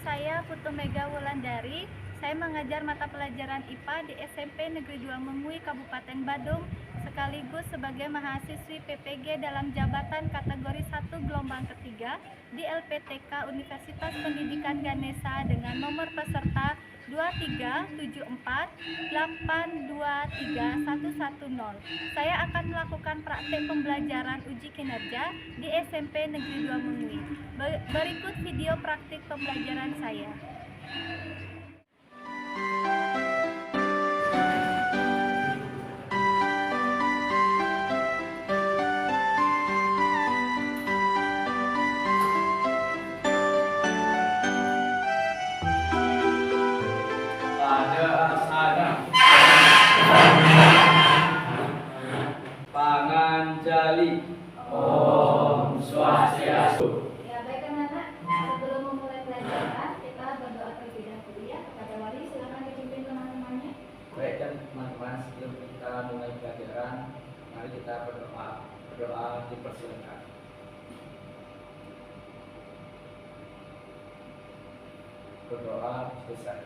saya Putu Mega Wulandari. Saya mengajar mata pelajaran IPA di SMP Negeri 2 Mengui, Kabupaten Badung, sekaligus sebagai mahasiswi PPG dalam jabatan kategori 1 gelombang ketiga di LPTK Universitas Pendidikan Ganesha dengan nomor peserta 234823110. Saya akan melakukan praktek pembelajaran uji kinerja di SMP Negeri 2 Mengui. Berikut video praktik pembelajaran saya. Panganjali. Om Swastiastu. Ya, baik anak-anak, sebelum memulai pelajaran kita berdoa terlebih dahulu ya. Kepada wali silakan dipimpin teman-temannya. Baik dan teman-teman, sebelum kita mulai pelajaran, mari kita berdoa. Berdoa dipersilakan. Berdoa selesai.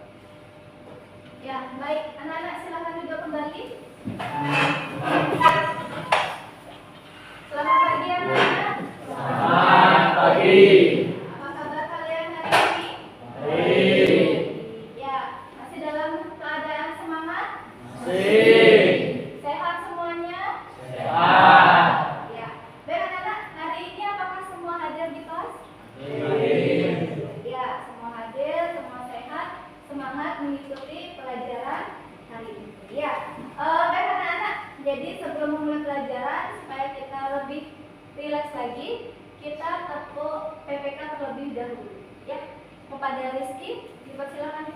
Ya, baik anak-anak, silakan duduk kembali. Selamat pagi anak-anak. Selamat pagi. Apa kabar kalian hari ini? Baik. Ya, masih dalam keadaan semangat? Masih. Sehat semuanya? Sehat. Ya, baik anak-anak, hari ini apakah semua hadir di kelas? Baik. Ya, semua hadir, semua sehat, semangat mengikuti pelajaran hari ini. Ya, baik anak-anak, jadi sebelum memulai pelajaran supaya kita lebih rileks lagi, kita tepuk PPK terlebih dahulu. Ya, kepada Rizky, dipersilakan.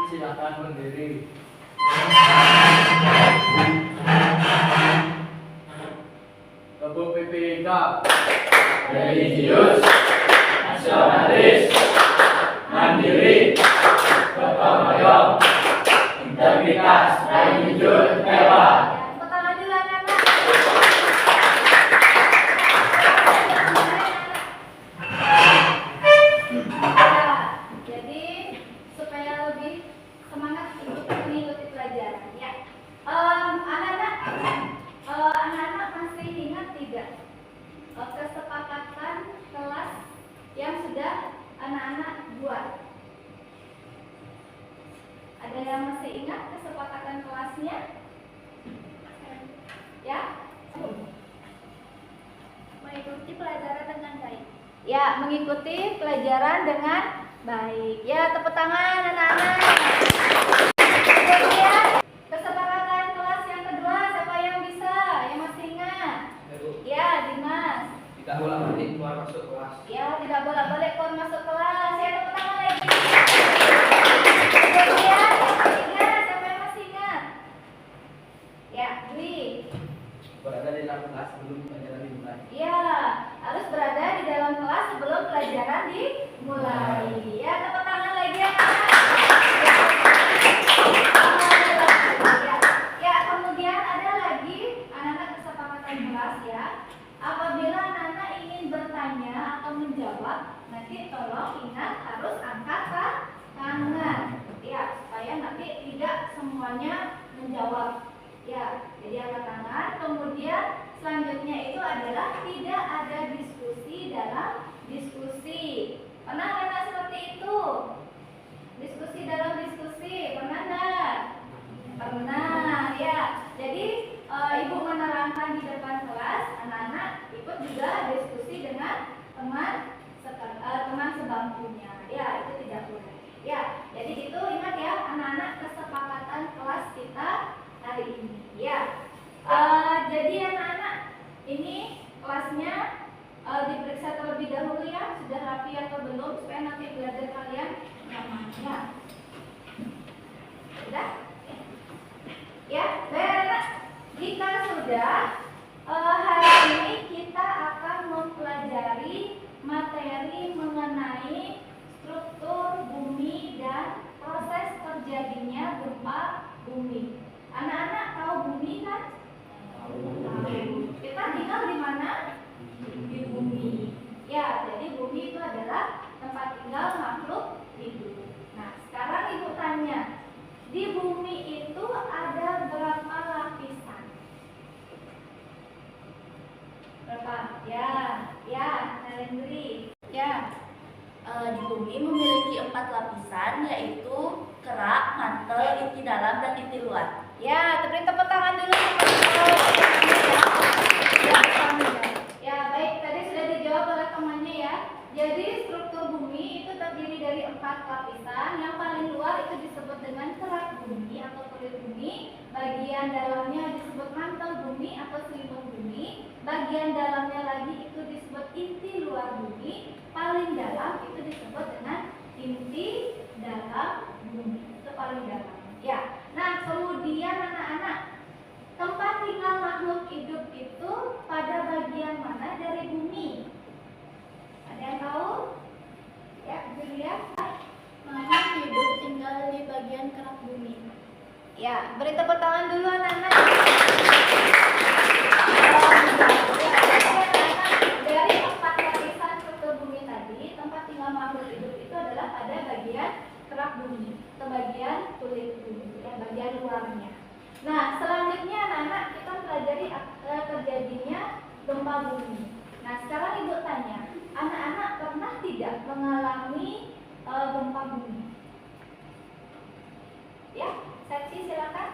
Silakan berdiri. Tepuk PPK. Religius, nasionalis, mandiri, gotong royong, integritas, dan jujur hewan. Ya, tepuk tangan dulu anak-anak. Ya, jadi supaya lebih semangat mengikuti pelajaran. Ya, anak-anak masih ingat tidak kesepakatan kelas yang sudah anak-anak buat? Ada yang masih ingat kesepakatan kelasnya? Ya? Mengikuti pelajaran dengan baik. Ya, mengikuti pelajaran dengan baik. Ya, tepuk tangan anak-anak. Kemudian kesepakatan kelas yang kedua, siapa yang bisa? Yang masih ingat? Ya, Dimas. Tidak bolak-balik keluar masuk kelas. Ya, tidak bolak-balik keluar masuk kelas. Ya, tepuk tangan lagi. Kemudian ingat, siapa yang masih ingat? Ya, Dwi. Berada di dalam kelas sebelum pelajaran dimulai. Ya, harus berada di dalam kelas sebelum pelajaran dimulai. Ya, tepuk tangan lagi ya. Ya, kemudian ada lagi anak-anak kesepakatan kelas ya. Apabila anak-anak ingin bertanya atau menjawab, nanti tolong ingat harus angkat tangan. Ya, supaya nanti tidak semuanya menjawab. Ya, jadi angkat tangan. Kemudian selanjutnya itu adalah tidak ada diskusi dalam diskusi. Pernah nggak seperti itu? Diskusi dalam diskusi, pernah nggak? Pernah, ya. Jadi ibu menerangkan di depan kelas, anak-anak ikut juga diskusi dengan teman sebangkunya. Ya, itu tidak boleh. Ya, jadi itu ingat ya, anak-anak kesepakatan kelas kita hari ini. Ya, jadi anak-anak ini kelasnya diperiksa terlebih dahulu ya, sudah rapi atau belum, supaya nanti belajar kalian nyaman. Ya, sudah? Ya, baik anak. Jika sudah, hari ini kita akan mempelajari materi mengenai struktur bumi dan proses terjadinya gempa bumi. Anak-anak tahu bumi kan? Tahu. Kita tinggal di mana? Di bumi. Ya, jadi bumi itu adalah tempat Di bumi memiliki 4 lapisan, yaitu kerak, mantel, inti dalam, dan inti luar. Ya, beri tepuk tangan dulu. Ya, baik. Tadi sudah dijawab oleh temannya ya. Jadi struktur bumi itu terdiri dari 4 lapisan. Yang paling luar itu disebut dengan kerak bumi atau kulit bumi. Bagian dalamnya disebut mantel bumi atau selimut bumi. Bagian dalamnya lagi itu disebut inti luar bumi. Paling dalam itu disebut dengan inti dalam bumi. Itu paling dalam. Ya. Nah, kemudian anak-anak, tempat tinggal makhluk hidup itu pada bagian mana dari bumi? Ada yang tahu? Ya, Julia. Makhluk hidup tinggal di bagian kerak bumi. Ya, beri tepuk tangan dulu anak-anak. Dari 4 lapisan struktur bumi tadi, tempat tinggal makhluk hidup itu adalah pada bagian kerak bumi atau bagian kulit bumi, ya, bagian luarnya. Nah, selanjutnya anak-anak kita pelajari terjadinya gempa bumi. Nah, sekarang ibu tanya, anak-anak pernah tidak mengalami gempa bumi? Ya, Seksi silakan.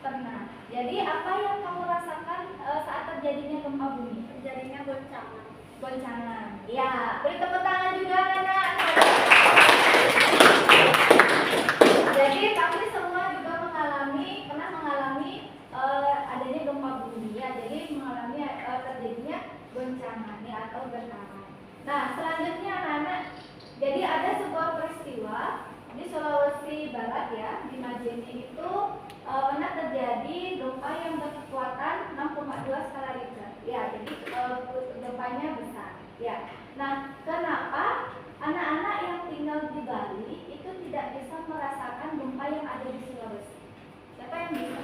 Pernah. Jadi apa yang kamu rasakan saat terjadinya gempa bumi? Terjadinya goncangan. Goncangan. Ya, beri tepuk tangan juga anak-anak. Jadi kami semua juga pernah mengalami adanya gempa bumi ya. Jadi mengalami terjadinya goncangan ya atau getaran. Nah, selanjutnya anak-anak, jadi ada sebuah peristiwa di Sulawesi Barat ya, di Majene itu pernah terjadi gempa yang berkekuatan 6,2 skala Richter. Ya, jadi gempanya besar. Ya. Nah, kenapa anak-anak yang tinggal di Bali itu tidak bisa merasakan gempa yang ada di Sulawesi? Siapa yang bisa?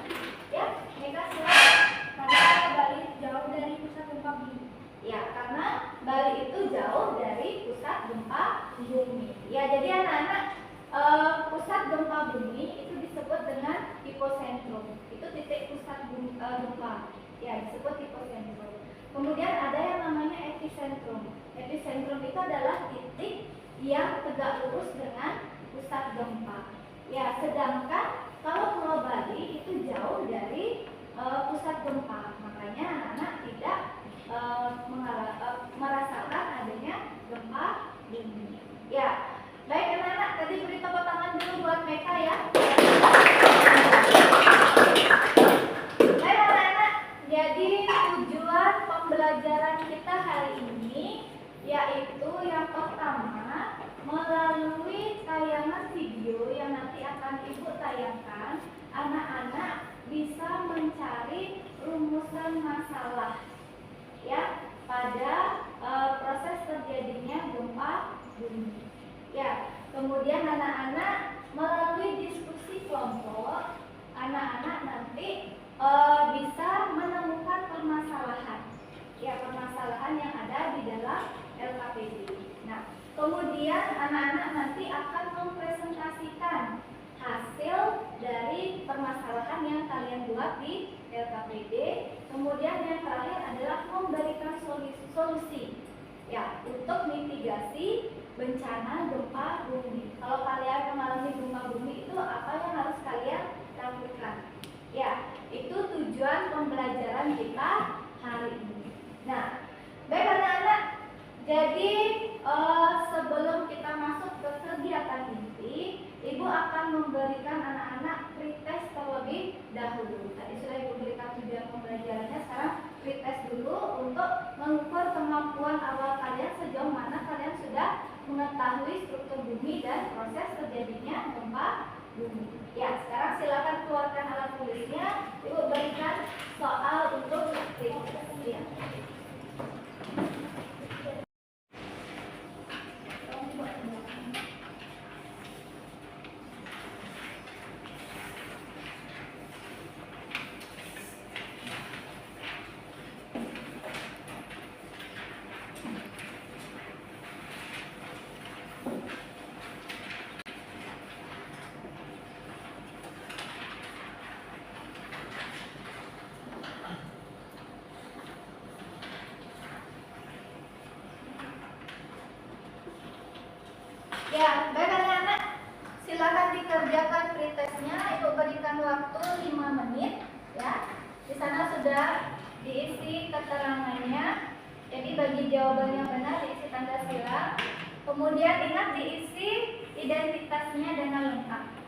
Ya, Mega silakan. Karena Bali jauh dari pusat gempa bumi. Ya, karena Bali itu jauh dari pusat gempa bumi. Ya, jadi anak-anak, pusat gempa bumi itu disebut dengan hipocentrum. Itu titik pusat gempa. Ya, disebut hipocentrum. Kemudian ada yang namanya epicentrum. Epicentrum itu adalah titik yang tegak lurus dengan pusat gempa. Ya, sedangkan kalau Pulau Bali itu jauh dari pusat gempa. Makanya anak-anak tidak merasakan adanya gempa bumi. Ya, baik anak-anak, tadi beri tepuk tangan dulu buat Meka ya. Baik anak-anak, jadi tujuan pembelajaran kita hari ini yaitu yang pertama, melalui tayangan video yang nanti akan Ibu tayangkan, anak-anak bisa mencari rumusan masalah ya pada proses terjadinya gempa bumi. Ya, kemudian anak-anak melalui diskusi kelompok, anak-anak nanti bisa menemukan permasalahan. Ya, permasalahan yang ada di dalam LKPD. Nah, kemudian anak-anak nanti akan mempresentasikan hasil dari permasalahan yang kalian buat di LKPD. Kemudian yang terakhir adalah memberikan solusi ya untuk mitigasi bencana gempa bumi. Kalau kalian mengalami gempa bumi itu apa yang harus kalian lakukan? Ya, itu tujuan pembelajaran kita hari ini. Nah, baik anak-anak, jadi sebelum kita masuk ke kegiatan inti, Ibu akan memberikan anak-anak pretest terlebih dahulu. Tadi sudah Ibu berikan tujuan pembelajarannya, sekarang pretest dulu untuk mengukur kemampuan awal kalian sejauh mana kalian sudah mengetahui struktur bumi dan proses terjadinya gempa bumi. Ya, sekarang silakan keluarkan alat tulisnya. Ibu berikan soal untuk pretest. Ya. Ya, baik anak-anak. Silakan dikerjakan pretestnya. Ibu berikan waktu 5 menit. Ya, di sana sudah diisi keterangannya. Jadi bagi jawaban yang benar diisi tanda silang. Kemudian ingat diisi identitasnya dengan lengkap.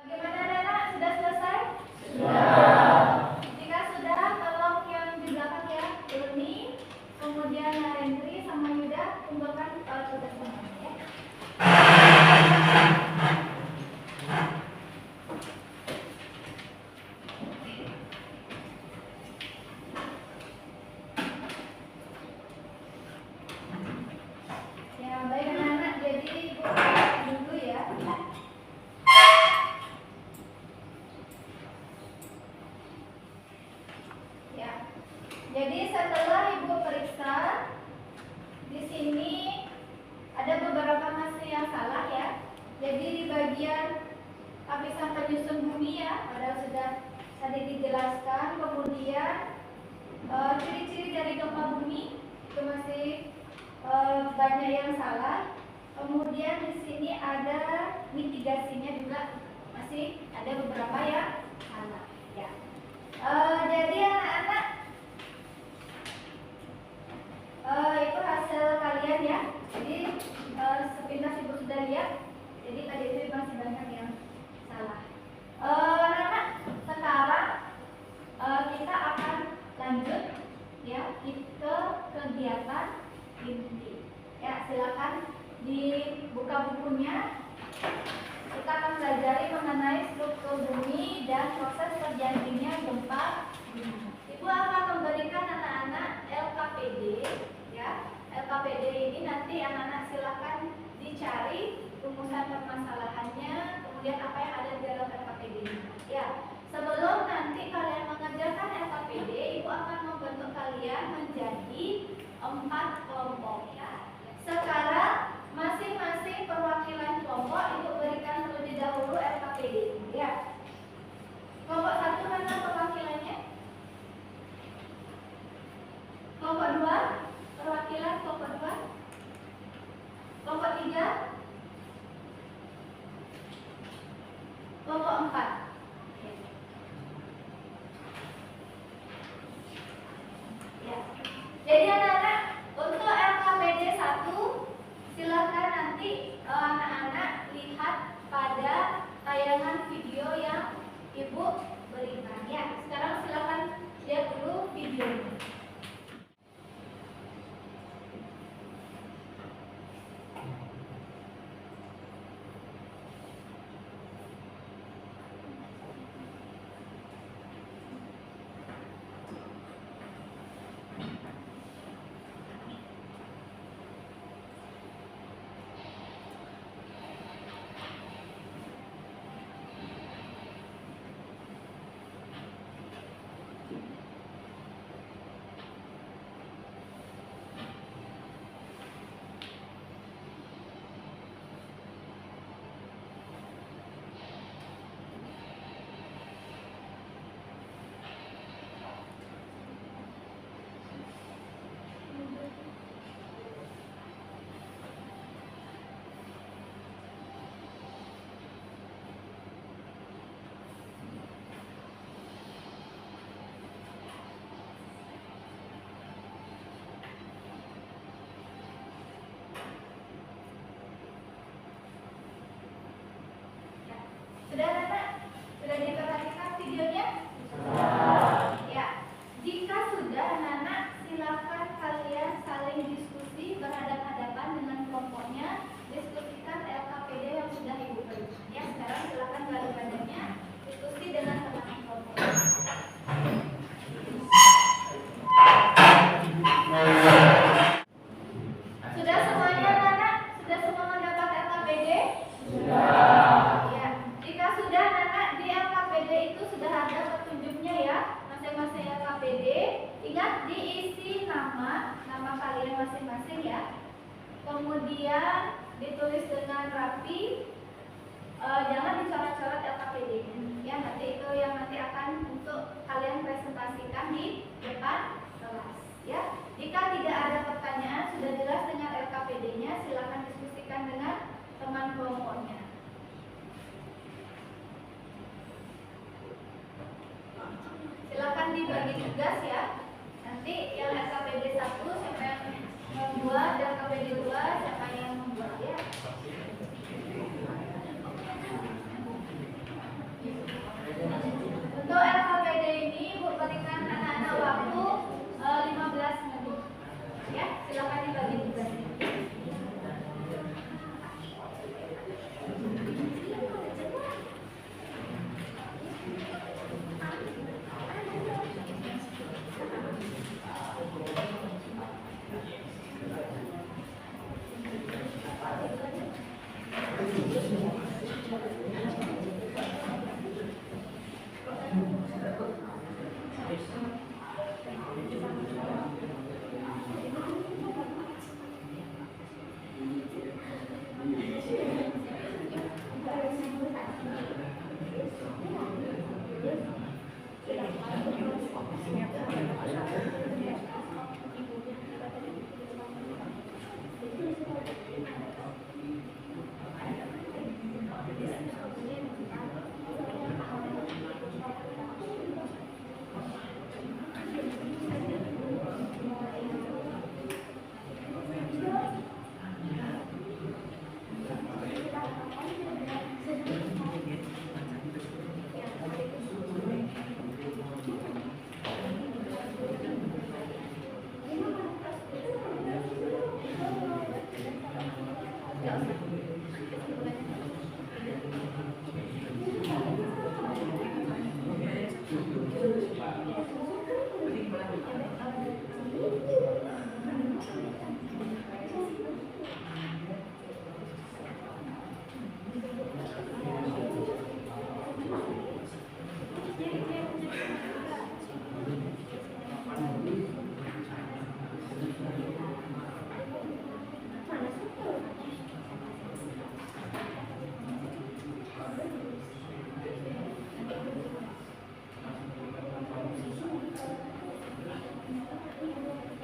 Bagaimana anak-anak? Sudah selesai? Jika sudah, tolong yang di belakang ya, Irni, kemudian Narendri sama Yuda, kumpulkan tugas semuanya ya. Ya, baik anak-anak, jadi Ibu dulu ya. Ya. Jadi setelah Ibu periksa, di sini ada beberapa masih yang salah ya. Jadi di bagian lapisan penyusun bumi ya, padahal sudah tadi dijelaskan. Kemudian ciri-ciri dari gempa bumi itu masih banyak yang salah. Kemudian di sini ada mitigasinya juga masih ada beberapa yang salah ya. Jadi anak-anak itu hasil kalian ya. Jadi sepintas Ibu sudah lihat. Jadi tadi itu masih banyak yang salah. Anak-anak, sekarang kita akan lanjut ya ke kegiatan inti. Ya, silakan dibuka bukunya. Kita akan belajar mengenai struktur bumi dan proses terjadinya gempa bumi. Ibu akan memberikan anak-anak LKPD ya. LKPD ini nanti anak-anak silakan dicari rumusan permasalahannya, kemudian apa yang ada di dalam LKPD ini. Ya, sebelum nanti kalian mengerjakan LKPD, Ibu akan membentuk kalian menjadi 4 kelompok ya. Sekarang masing-masing perwakilan kelompok Ibu berikan terlebih dahulu LKPD ya. Kelompok 1 mana perwakilannya? Kelompok 2 perwakilan kelompok 2. Kelompok 3. Kelompok 4. Ya. Jadi anak-anak, untuk LKPD 1 silakan nanti anak-anak lihat pada tayangan video yang Ibu berikan ya. Sekarang silakan lihat dulu videonya. nama kalian masing-masing ya. Kemudian ditulis dengan rapi, jangan dicoret-coret LKPD-nya. Ya, nanti itu yang nanti akan untuk kalian presentasikan di depan kelas. Ya, jika tidak ada pertanyaan sudah jelas dengan LKPD-nya, silakan diskusikan dengan teman kelompoknya. Silakan dibagi tugas ya. Nanti yang LKPD 1 siapa yang membuat, dan LKPD 2 siapa yang membuat ya. Untuk LKPD ini Ibu berikan anak-anak waktu 15 menit. Ya, silakan dibagi tugasnya.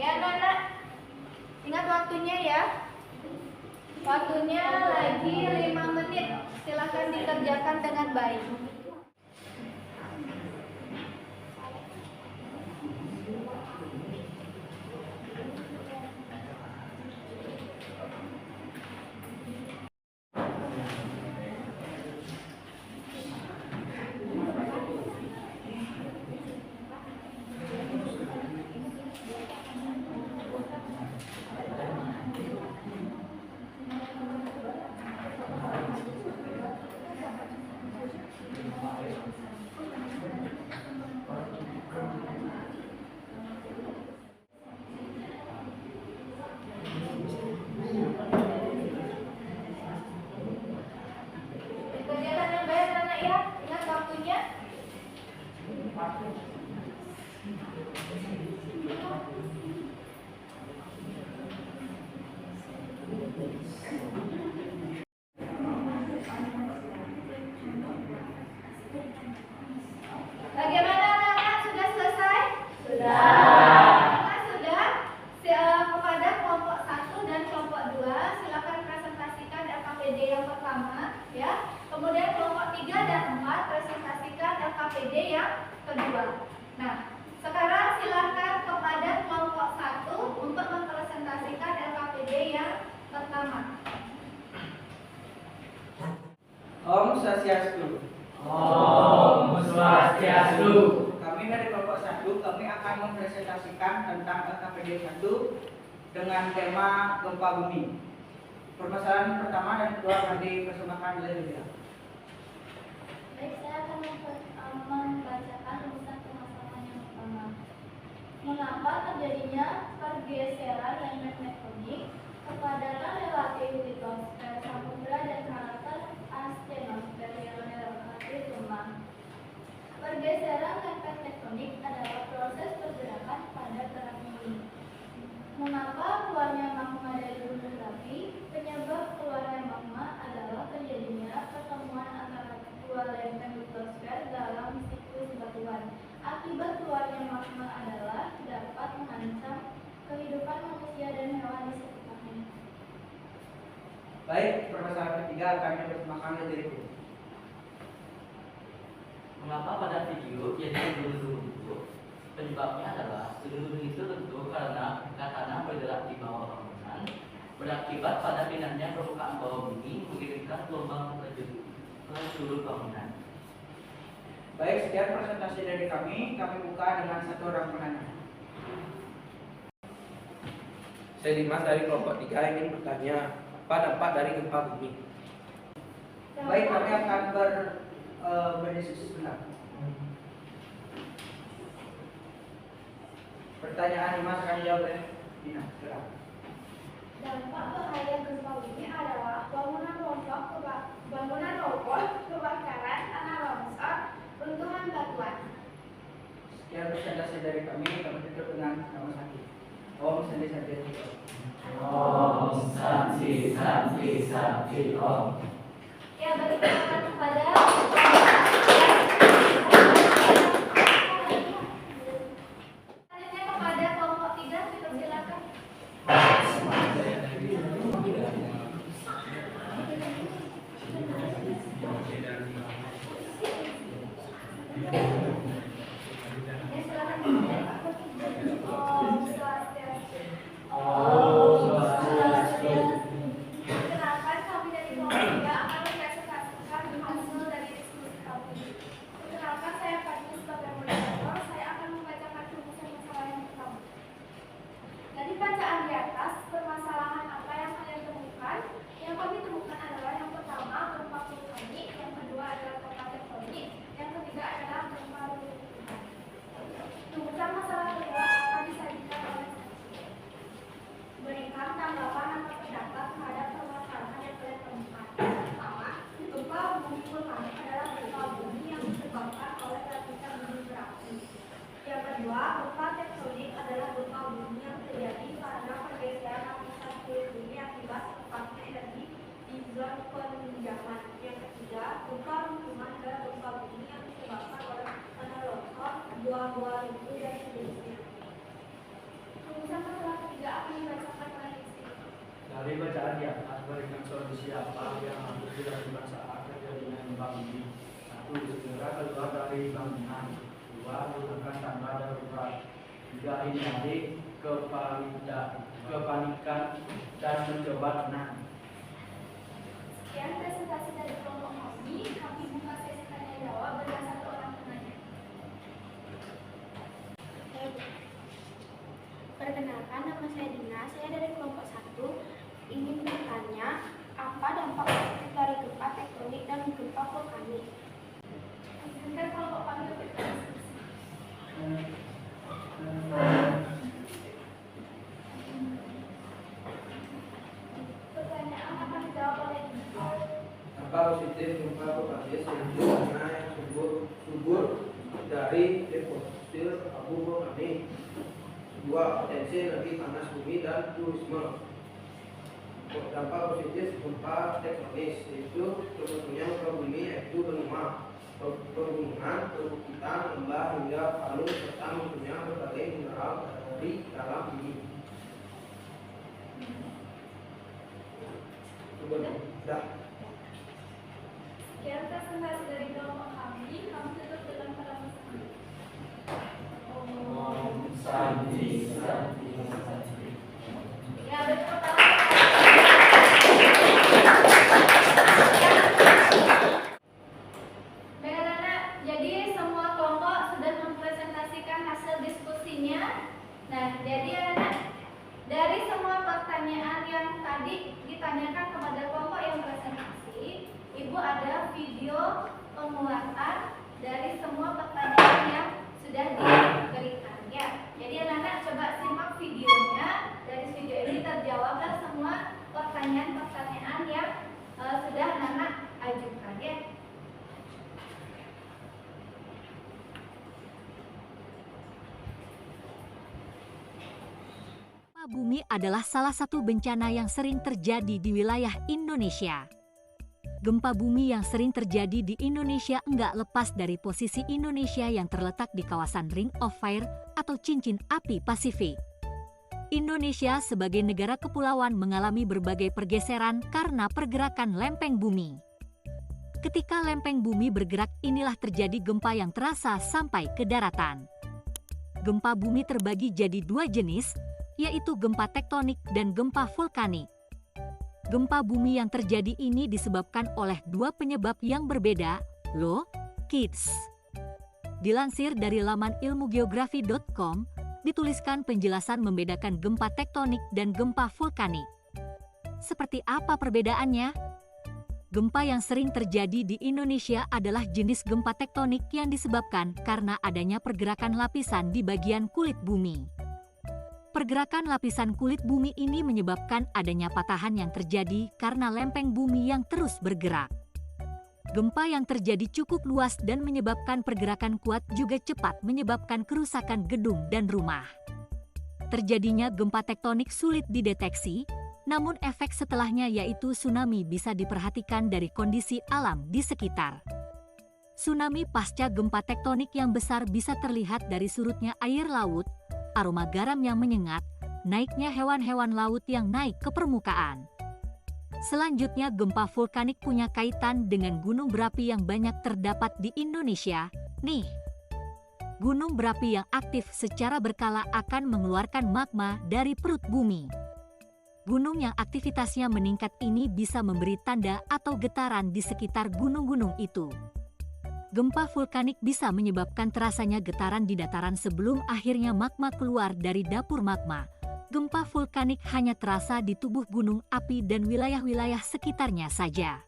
Ya anak-anak, ingat waktunya ya. Waktunya lagi 5 menit. Silakan dikerjakan dengan baik. Dikerjakan dengan baik anak ya. Ingat waktunya. Bagaimana anak-anak, sudah selesai? Sudah. Sudah. Kepada kelompok 1 dan kelompok 2 silakan presentasikan LKPD yang pertama ya. Kemudian kelompok 3 dan 4 presentasikan LKPD yang kedua. Nah, sekarang silakan kepada kelompok 1 untuk mempresentasikan LKPD yang pertama. Om Swastiastu. Om Swastiastu. Kami dari kelompok 1, kami akan mempresentasikan tentang LKPD 1 dengan tema gempa bumi. Permasalahan pertama dan kedua akan dipersembahkan oleh Lydia. Baik, saya akan membacakan rumusan permasalahan yang pertama. Mengapa terjadinya pergeseran langit tektonik, kepadatan relatif litosfer samudra dan karakter astenosfer yang relatif lemah? Pergeseran lempeng tektonik adalah proses pergerakan pada terang bumi. Mengapa ketiga akan dipersembahkan oleh diriku. Mengapa pada video yang gedung-gedung itu? Penyebabnya adalah gedung-gedung itu tentu karena tanah bergerak di bawah bangunan, berakibat pada pindahnya permukaan bawah bumi mengirimkan gelombang ke seluruh bangunan. Baik, sekian presentasi dari kami buka dengan satu orang penanya. Saya Dimas dari kelompok 3 ingin bertanya, apa dampak dari gempa bumi? Baik, kami akan berdiskusi sebentar. Pertanyaan Dimas akan dijawab oleh Dina. Silakan. Dampak bahaya gempa bumi adalah bangunan roboh, kebakaran, tanah longsor, runtuhan batuan. Sekian presentasi dari kami tutup dengan nama sakit. Om Santi Santi Om Santi Santi Santi Om. Ya, berikutnya kepada selanjutnya kepada kelompok 3, dipersilakan. Ya, silakan. Om Swastiastu. Perkenalkan, kami dari kelompok 3 akan mempresentasikan hasil dari diskusi kami. Perkenalkan, saya Fadli sebagai moderator. Saya akan membacakan rumusan masalah yang pertama. Dari bacaan di atas, permasalahan apa yang kalian temukan? Yang kami temukan adalah yang pertama, gempa vulkanik, yang kedua adalah gempa tektonik, yang ketiga adalah gempa reruntuhan. Rumusan masalah kedua akan disajikan oleh berikan tanggapan atau pendapat terhadap permasalahan yang kalian temukan. Pertama, gempa bumi vulkanik adalah gempa bumi yang disebabkan oleh letusan gunung berapi. Yang kedua, gempa tektonik adalah gempa bumi yang terjadi karena pergeseran lapisan kulit bumi akibat tempatnya energi di zona penunjangan. Yang ketiga, gempa reruntuhan adalah gempa bumi yang disebabkan oleh tanah longsor, gua-gua runtuh dan sejenisnya. Rumusan masalah ketiga akan dibacakan oleh istri. Dari bacaan di atas, berikan solusi apa yang harus dilakukan saat terjadinya gempa bumi. 1. Segera keluar dari bangunan. 2. Gunakan tanda darurat. 3. Hindari kepanikan dan mencoba tenang. Sekian presentasi dari kelompok kami. Kami buka sesi tanya jawab dengan satu orang penanya. Perkenalkan, nama saya Dina. Saya dari kelompok 1 ingin bertanya, apa dampak positif dari gempa tektonik dan gempa vulkanik? Izinkan kelompok kami berdiskusi. Pertanyaan akan dijawab oleh Ibu. Dampak positif gempa vulkanis yaitu tanah yang subur dari deposit abu vulkanik. 2. Potensi energi panas bumi dan turisme. Dampak positif gempa tektonis yaitu terbentuknya muka bumi yaitu benua, pegunungan, perbukitan, lembah hingga palu serta munculnya berbagai mineral dari dalam bumi. Sudah. Sekian presentasi dari kelompok kami. Kami tutup dengan kalimat sendiri. Om Santi Santi Santi. Ya, berikutnya. Baik, anak-anak, jadi semua kelompok sudah mempresentasikan hasil diskusinya. Nah, jadi anak-anak, dari semua pertanyaan yang tadi ditanyakan kepada kelompok yang presentasi, Ibu ada video penguatan dari semua pertanyaan yang sudah diberikan. Ya, jadi anak-anak coba simak videonya. Dari video ini terjawablah semua pertanyaan-pertanyaan yang sudah anak-anak ajukan ya. Gempa bumi adalah salah satu bencana yang sering terjadi di wilayah Indonesia. Gempa bumi yang sering terjadi di Indonesia enggak lepas dari posisi Indonesia yang terletak di kawasan Ring of Fire atau cincin api Pasifik. Indonesia sebagai negara kepulauan mengalami berbagai pergeseran karena pergerakan lempeng bumi. Ketika lempeng bumi bergerak, inilah terjadi gempa yang terasa sampai ke daratan. Gempa bumi terbagi jadi dua jenis, yaitu gempa tektonik dan gempa vulkanik. Gempa bumi yang terjadi ini disebabkan oleh dua penyebab yang berbeda, loh, kids. Dilansir dari laman ilmugeografi.com, dituliskan penjelasan membedakan gempa tektonik dan gempa vulkanik. Seperti apa perbedaannya? Gempa yang sering terjadi di Indonesia adalah jenis gempa tektonik yang disebabkan karena adanya pergerakan lapisan di bagian kulit bumi. Pergerakan lapisan kulit bumi ini menyebabkan adanya patahan yang terjadi karena lempeng bumi yang terus bergerak. Gempa yang terjadi cukup luas dan menyebabkan pergerakan kuat juga cepat menyebabkan kerusakan gedung dan rumah. Terjadinya gempa tektonik sulit dideteksi, namun efek setelahnya yaitu tsunami bisa diperhatikan dari kondisi alam di sekitar. Tsunami pasca gempa tektonik yang besar bisa terlihat dari surutnya air laut, aroma garam yang menyengat, naiknya hewan-hewan laut yang naik ke permukaan. Selanjutnya, gempa vulkanik punya kaitan dengan gunung berapi yang banyak terdapat di Indonesia. Nih, gunung berapi yang aktif secara berkala akan mengeluarkan magma dari perut bumi. Gunung yang aktivitasnya meningkat ini bisa memberi tanda atau getaran di sekitar gunung-gunung itu. Gempa vulkanik bisa menyebabkan terasanya getaran di dataran sebelum akhirnya magma keluar dari dapur magma. Gempa vulkanik hanya terasa di tubuh gunung api dan wilayah-wilayah sekitarnya saja.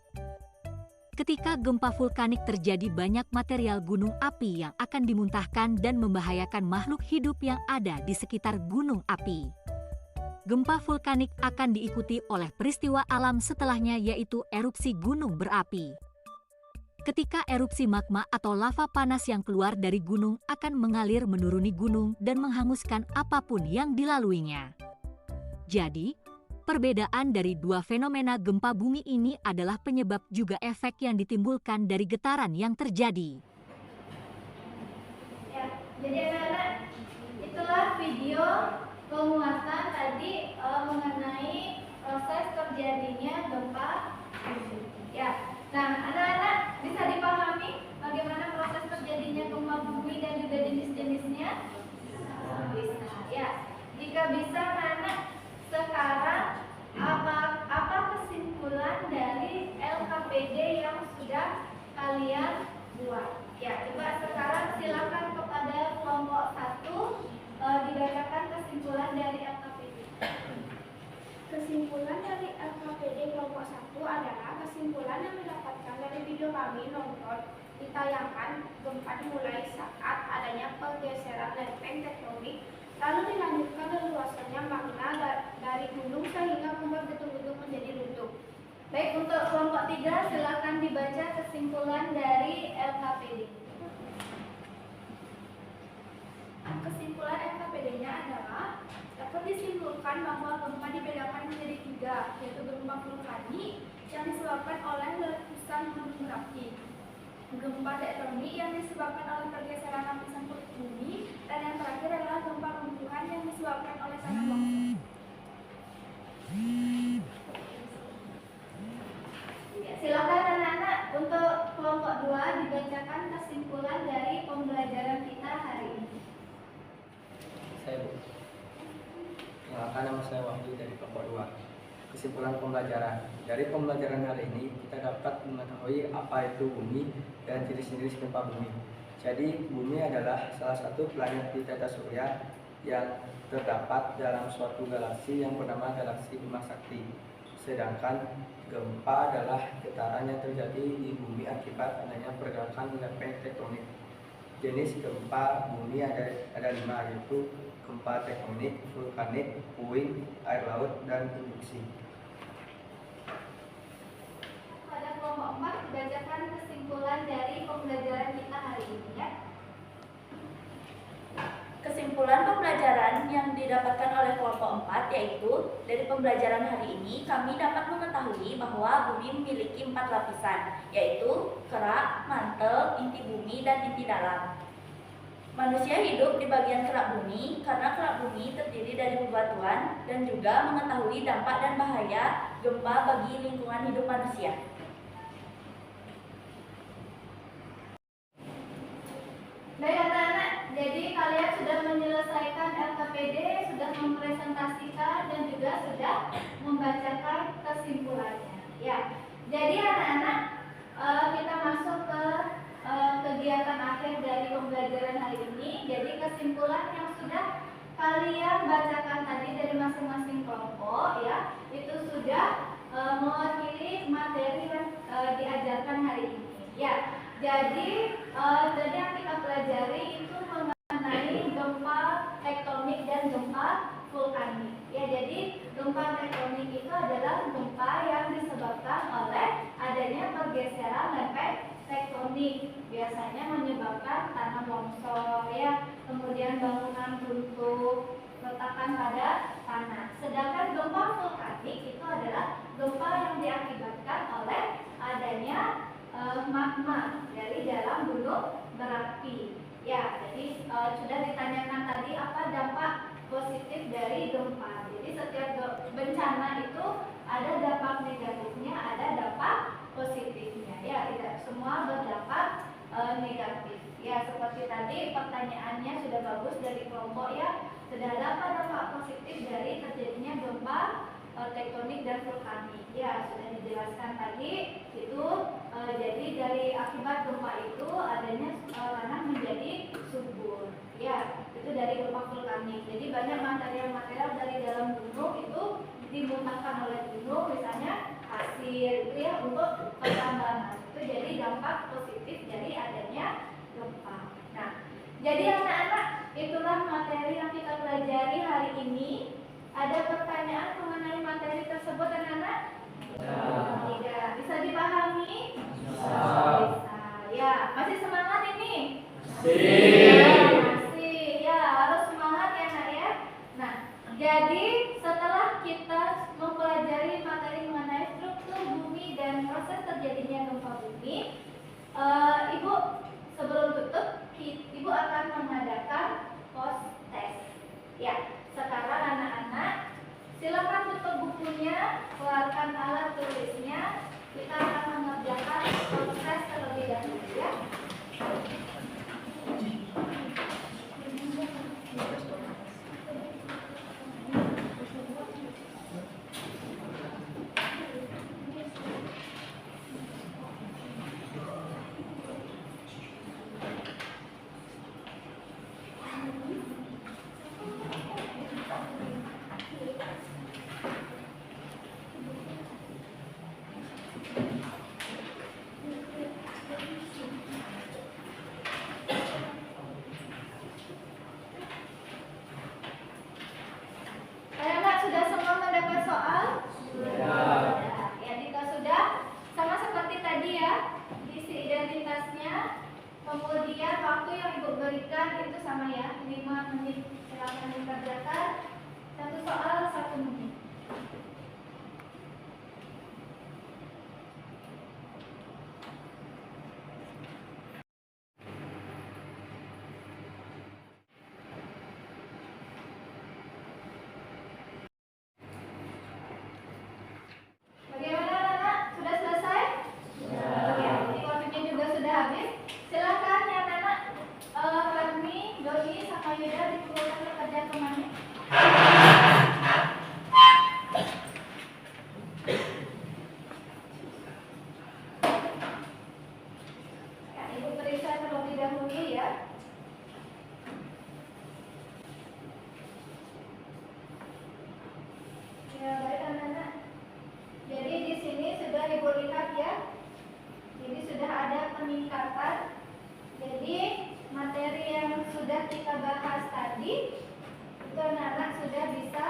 Ketika gempa vulkanik terjadi, banyak material gunung api yang akan dimuntahkan dan membahayakan makhluk hidup yang ada di sekitar gunung api. Gempa vulkanik akan diikuti oleh peristiwa alam setelahnya, yaitu erupsi gunung berapi. Ketika erupsi, magma atau lava panas yang keluar dari gunung akan mengalir menuruni gunung dan menghanguskan apapun yang dilaluinya. Jadi, perbedaan dari dua fenomena gempa bumi ini adalah penyebab juga efek yang ditimbulkan dari getaran yang terjadi. Ya, jadi anak-anak, itulah video penguatan tadi mengenai proses terjadinya gempa bumi. Ya. Nah, anak-anak bisa dipahami bagaimana proses terjadinya gempa bumi dan juga jenis-jenisnya? Bisa. Ya. Jika bisa, anak-anak, sekarang apa kesimpulan dari LKPD yang sudah kalian buat? Ya, coba sekarang silakan kepada kelompok 1 dibacakan kesimpulan dari LKPD. Kesimpulan dari LKPD kelompok 1 adalah kesimpulan yang didapatkan dari video kami nonton ditayangkan. Gempa dimulai saat adanya pergeseran lempeng tektonik, lalu dilanjutkan leluasannya magma dari gunung sehingga membuat gedung-gedung menjadi runtuh. Baik, untuk kelompok 3 silakan dibaca kesimpulan dari LKPD. Kesimpulan LKPD-nya adalah dapat disimpulkan bahwa gempa dibedakan menjadi 3, yaitu gempa vulkanik yang disebabkan oleh letusan gunung berapi, gempa tektonik yang disebabkan oleh pergeseran lapisan kulit bumi, dan yang terakhir adalah gempa runtuhan yang disebabkan oleh tanah longsor. Ya, silakan anak-anak untuk kelompok 2 dibacakan kesimpulan dari pembelajaran kita hari ini. Saya Bu. Kenalkan, nama saya Wahyu dari kelompok 2. Kesimpulan pembelajaran. Dari pembelajaran hari ini kita dapat mengetahui apa itu bumi dan jenis-jenis gempa bumi. Jadi bumi adalah salah satu planet di tata surya yang terdapat dalam suatu galaksi yang bernama galaksi Bima Sakti. Sedangkan gempa adalah getaran yang terjadi di bumi akibat adanya pergerakan lempeng tektonik. Jenis gempa bumi ada 5, yaitu gempa tektonik, vulkanik, puing, air laut, dan induksi. Pada kelompok 4 dibacakan kesimpulan dari pembelajaran kita hari ini, ya. Kesimpulan pembelajaran yang didapatkan oleh kelompok 4 yaitu dari pembelajaran hari ini kami dapat mengetahui bahwa bumi memiliki 4 lapisan, yaitu kerak, mantel, inti bumi, dan inti dalam. Manusia hidup di bagian kerak bumi karena kerak bumi terdiri dari bebatuan dan juga mengetahui dampak dan bahaya gempa bagi lingkungan hidup manusia. Baik anak-anak, jadi kalian sudah menyelesaikan LKPD, sudah mempresentasikan dan juga sudah membacakan kesimpulannya. Ya, jadi anak-anak kita masuk ke kegiatan akhir dari pembelajaran hari ini. Jadi kesimpulan yang sudah kalian bacakan tadi dari masing-masing kelompok ya, itu sudah mewakili materi yang diajarkan hari ini. Ya, jadi tadi yang kita pelajari itu mengenai gempa tektonik dan gempa vulkanik. Ya, jadi gempa tektonik itu adalah gempa yang disebabkan oleh adanya pergeseran lempeng tektonik, biasanya menyebabkan tanah longsor ya, kemudian bangunan runtuh, retakan pada tanah. Sedangkan gempa vulkanik itu adalah gempa yang diakibatkan oleh adanya magma dari dalam gunung berapi. Ya, jadi sudah ditanyakan tadi apa dampak positif dari gempa. Jadi setiap bencana itu ada dampak negatifnya, ada dampak positifnya. Ya, tidak semua berdampak negatif. Ya, seperti tadi pertanyaannya sudah bagus dari kelompok ya. Sudah ada apa dampak positif dari terjadinya gempa tektonik dan vulkanik. Ya, sudah dijelaskan tadi itu jadi dari akibat gempa itu adanya tanah menjadi subur. Ya, itu dari gempa vulkanik. Jadi banyak material-material dari dalam gunung itu dimuntahkan oleh gunung, misalnya pasir itu ya untuk pertambangan. Itu jadi dampak positif dari adanya gempa. Nah, jadi anak-anak, itulah materi yang kita pelajari hari ini. Ada pertanyaan mengenai materi tersebut anak-anak? Tidak. Bisa dipahami? Bisa. Ya, masih semangat ini? Masih. Ya, harus semangat ya nak ya. Nah, jadi setelah kita mempelajari materi mengenai struktur bumi dan proses terjadinya gempa bumi, Ibu sebelum tutup, Ibu akan mengadakan post test. Ya, sekarang anak-anak silakan tutup bukunya, keluarkan alat tulisnya. Kita akan mengerjakan post test terlebih dahulu ya. Anak-anak sudah semua mendapat soal? Sudah. Ya, jika sudah, sama seperti tadi ya, isi identitasnya, kemudian waktu yang Ibu berikan itu sama ya, 5 menit. Silakan dikerjakan. Satu soal 1 menit. Bagaimana anak-anak? Sudah selesai? Sudah. Ya, jadi waktunya juga sudah habis. Silakan ya anak-anak, Fadmi, Doni, sama Yuda diperlukan bekerja kemana? Ya, Ibu periksa terlebih dahulu ya. Ya, baik anak-anak. Jadi di sini sudah Ibu lihat ya. Jadi sudah ada peningkatan. Jadi materi yang sudah kita bahas tadi itu anak-anak sudah bisa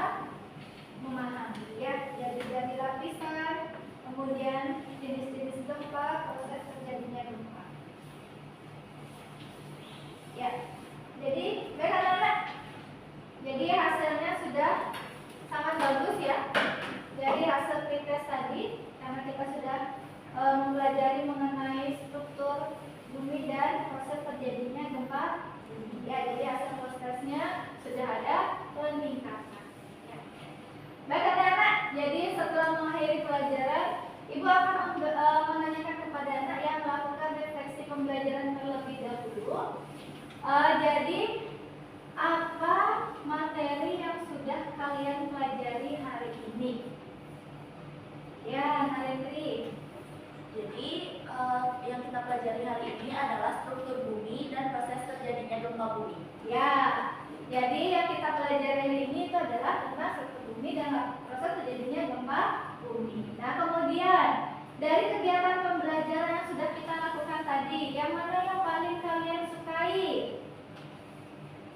memahami ya. Jadi dari lapisan, kemudian jenis-jenis gempa, proses terjadinya gempa. Ya. Jadi baik anak-anak. Jadi hasilnya sudah sangat bagus ya. Dari hasil pretest tadi, karena kita sudah mempelajari mengenai struktur bumi dan proses terjadinya gempa bumi. Ya, jadi hasil prosesnya sudah ada peningkatan. Ya. Baik anak-anak, jadi setelah mengakhiri pelajaran, Ibu akan menanyakan kepada anak yang melakukan refleksi pembelajaran terlebih dahulu. Jadi apa materi yang sudah kalian pelajari hari ini? Ya, Narendri. Jadi yang kita pelajari hari ini adalah struktur bumi dan proses terjadinya gempa bumi. Ya, jadi yang kita pelajari hari ini itu adalah tentang struktur bumi dan proses terjadinya gempa bumi. Nah, kemudian dari kegiatan pembelajaran yang sudah kita lakukan tadi, yang mana yang paling kalian sukai?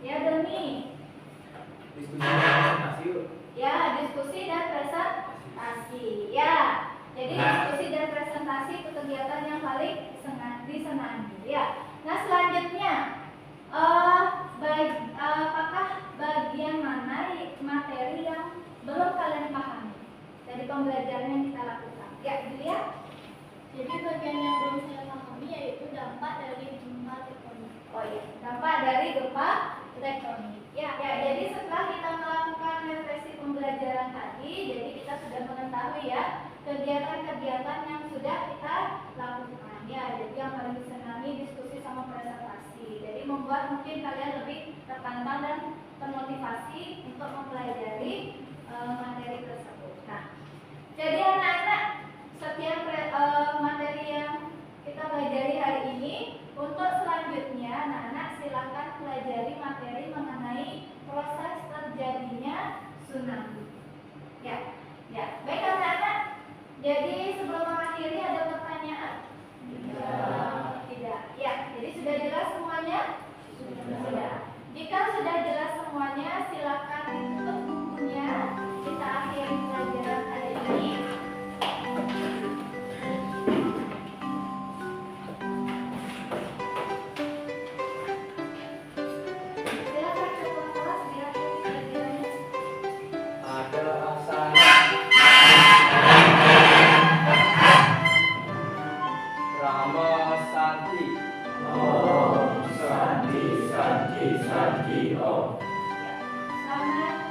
Ya, Demi. Diskusi dan presentasi yuk. Ya, diskusi dan presentasi. Ya, jadi diskusi dan presentasi itu kegiatan yang paling disenangi. Ya. Nah, selanjutnya, apakah bagian mana materi yang belum kalian pahami dari pembelajaran yang kita lakukan? Ya, Julia. Jadi bagian yang belum saya pahami yaitu dampak dari gempa tektonik. Oh iya, dampak dari gempa tektonik. Ya, jadi setelah kita melakukan refleksi pembelajaran tadi, jadi kita sudah mengetahui ya kegiatan-kegiatan yang sudah kita lakukan. Ya, jadi yang paling disenangi diskusi sama presentasi. Jadi membuat mungkin kalian lebih tertantang dan termotivasi untuk mempelajari materi tersebut. Nah, jadi anak-anak, setiap materi yang kita pelajari hari ini, untuk selanjutnya anak-anak silakan pelajari materi mengenai proses terjadinya tsunami. Ya, baik anak-anak. Jadi sebelum mengakhiri ada pertanyaan? Tidak. Ya, jadi sudah jelas semuanya? Sudah. Jika sudah jelas semuanya, silakan ditutup bukunya. Kita akhiri pelajaran hari ini. Silakan ketua kelas diakhiri pelajarannya. Ada asal Rama Santi. Om Santi Santi Santi Om. Selamat